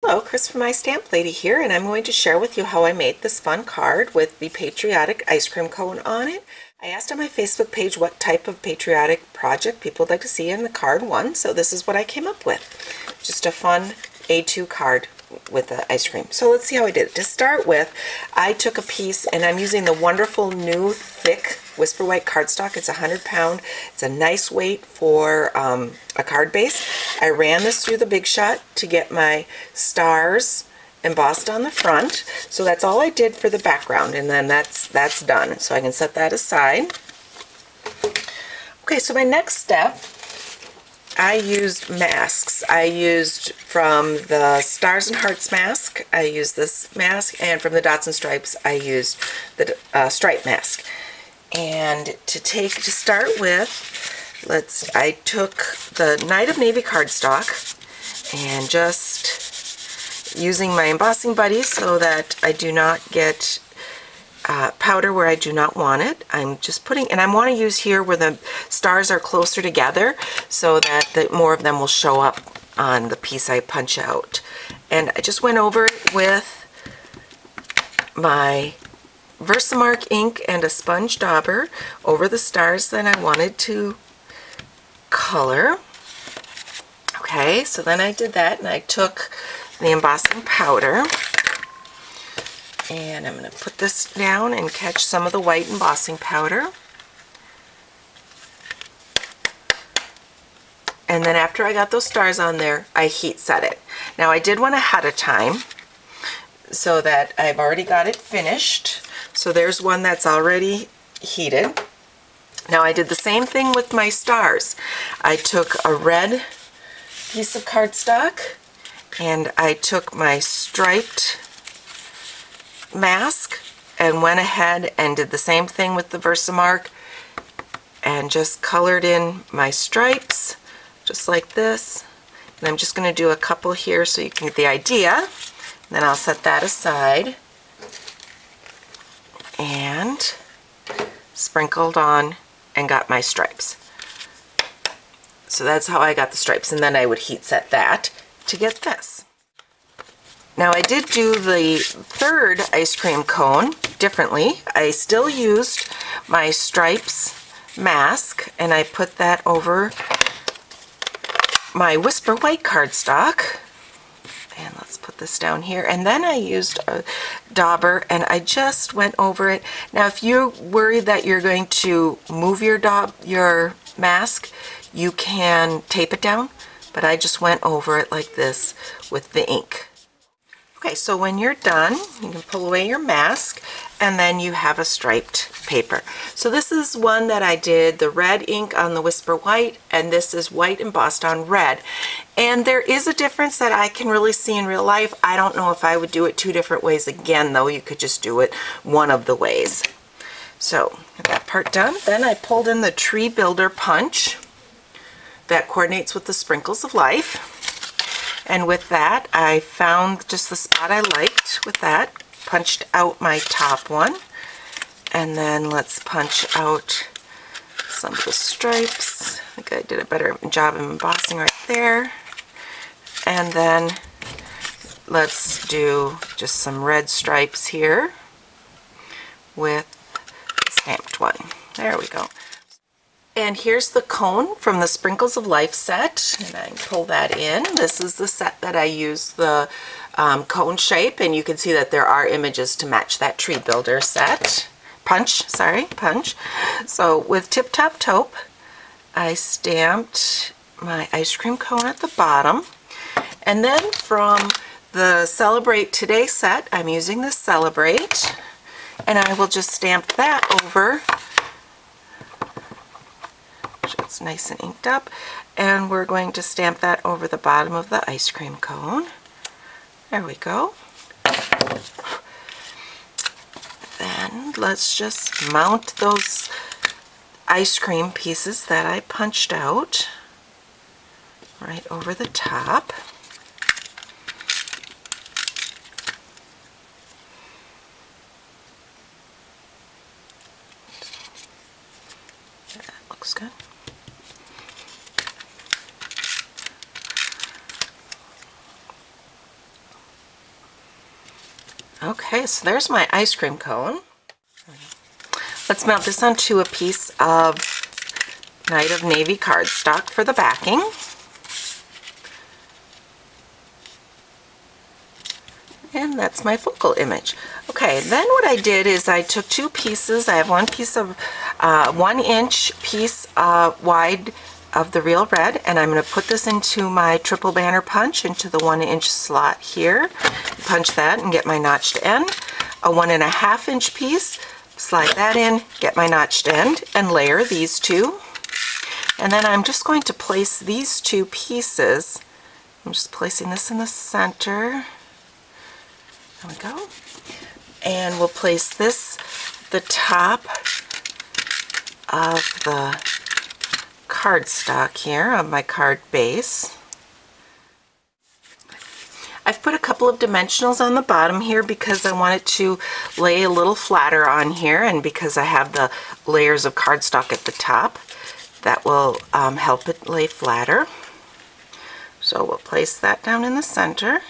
Hello, Chris from My Stamp Lady here, and I'm going to share with you how I made this fun card with the Patriotic ice cream cone on it. I asked on my Facebook page what type of patriotic project people would like to see, and the card won, so this is what I came up with. Just a fun A2 card with the ice cream. So let's see how I did it. To start with, I took a piece, and I'm using the wonderful new thick Whisper White cardstock. It's 100 pound. It's a nice weight for a card base. I ran this through the Big Shot to get my stars embossed on the front. So that's all I did for the background, and then that's done. So I can set that aside. Okay, so my next step, I used masks. I used from the Stars and Hearts mask, I used this mask, and from the Dots and Stripes, I used the stripe mask. And to start with, I took the Night of Navy cardstock and just using my embossing buddy so that I do not get powder where I do not want it. I'm just putting, and I want to use here where the stars are closer together so that more of them will show up on the piece I punch out. And I just went over it with my Versamark ink and a sponge dauber over the stars that I wanted to color. Okay, so then I did that, and I took the embossing powder, and I'm going to put this down and catch some of the white embossing powder. And then after I got those stars on there, I heat set it. Now I did one ahead of time so that I've already got it finished. So there's one that's already heated. Now I did the same thing with my stars. I took a red piece of cardstock and I took my striped mask and went ahead and did the same thing with the Versamark and just colored in my stripes just like this. And I'm just going to do a couple here so you can get the idea. Then I'll set that aside and sprinkled on and got my stripes. So that's how I got the stripes, and then I would heat set that to get this. Now I did do the third ice cream cone differently. I still used my stripes mask and I put that over my Whisper White cardstock. And let's put this down here. And then I used a dauber and I just went over it. Now if you're worried that you're going to move your mask, you can tape it down, but I just went over it like this with the ink. Okay, so when you're done, you can pull away your mask and then you have a striped paper. So this is one that I did the red ink on the Whisper White, and this is white embossed on red. And there is a difference that I can really see in real life. I don't know if I would do it two different ways again, though. You could just do it one of the ways. So with that part done, then I pulled in the Tree Builder punch that coordinates with the Sprinkles of Life. And with that, I found just the spot I liked with that, punched out my top one, and then let's punch out some of the stripes. I think I did a better job of embossing right there. And then let's do just some red stripes here with the stamped one. There we go. And here's the cone from the Sprinkles of Life set, and I can pull that in. This is the set that I used, the cone shape, and you can see that there are images to match that Tree Builder set. Punch. So with Tip Top Taupe, I stamped my ice cream cone at the bottom. And then from the Celebrate Today set, I'm using the Celebrate, and I will just stamp that over. It's nice and inked up, and we're going to stamp that over the bottom of the ice cream cone. There we go. Then let's just mount those ice cream pieces that I punched out right over the top. That looks good. Okay, so there's my ice cream cone. Let's mount this onto a piece of Night of Navy cardstock for the backing. And that's my focal image. Okay, then what I did is I took two pieces. I have one piece of 1 inch piece wide of the Real Red, and I'm going to put this into my triple banner punch into the 1 inch slot here. Punch that and get my notched end. A 1.5 inch piece, slide that in, get my notched end, and layer these two. And then I'm just going to place these two pieces. I'm just placing this in the center. There we go. And we'll place this the top of the cardstock here on my card base. I've put a couple of dimensionals on the bottom here because I want it to lay a little flatter on here, and because I have the layers of cardstock at the top, that will help it lay flatter. So we'll place that down in the center.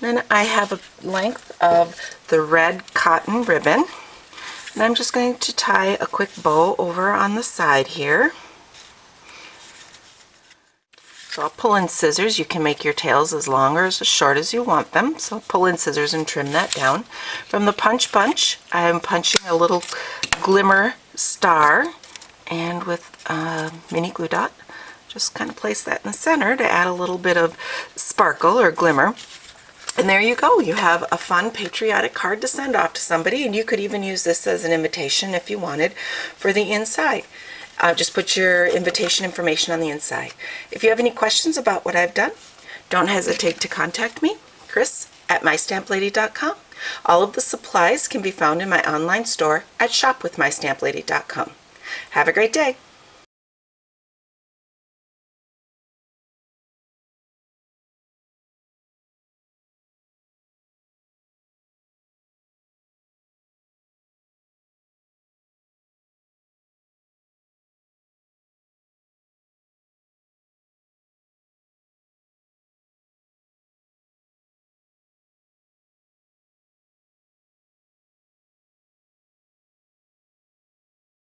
Then I have a length of the red cotton ribbon, and I'm just going to tie a quick bow over on the side here. So I'll pull in scissors. You can make your tails as long or as short as you want them. So I'll pull in scissors and trim that down. From the punch, I'm punching a little glimmer star, and with a mini glue dot, just kind of place that in the center to add a little bit of sparkle or glimmer. And there you go. You have a fun patriotic card to send off to somebody, and you could even use this as an invitation if you wanted for the inside. Just put your invitation information on the inside. If you have any questions about what I've done, don't hesitate to contact me, Chris at mystamplady.com. All of the supplies can be found in my online store at shopwithmystamplady.com. Have a great day.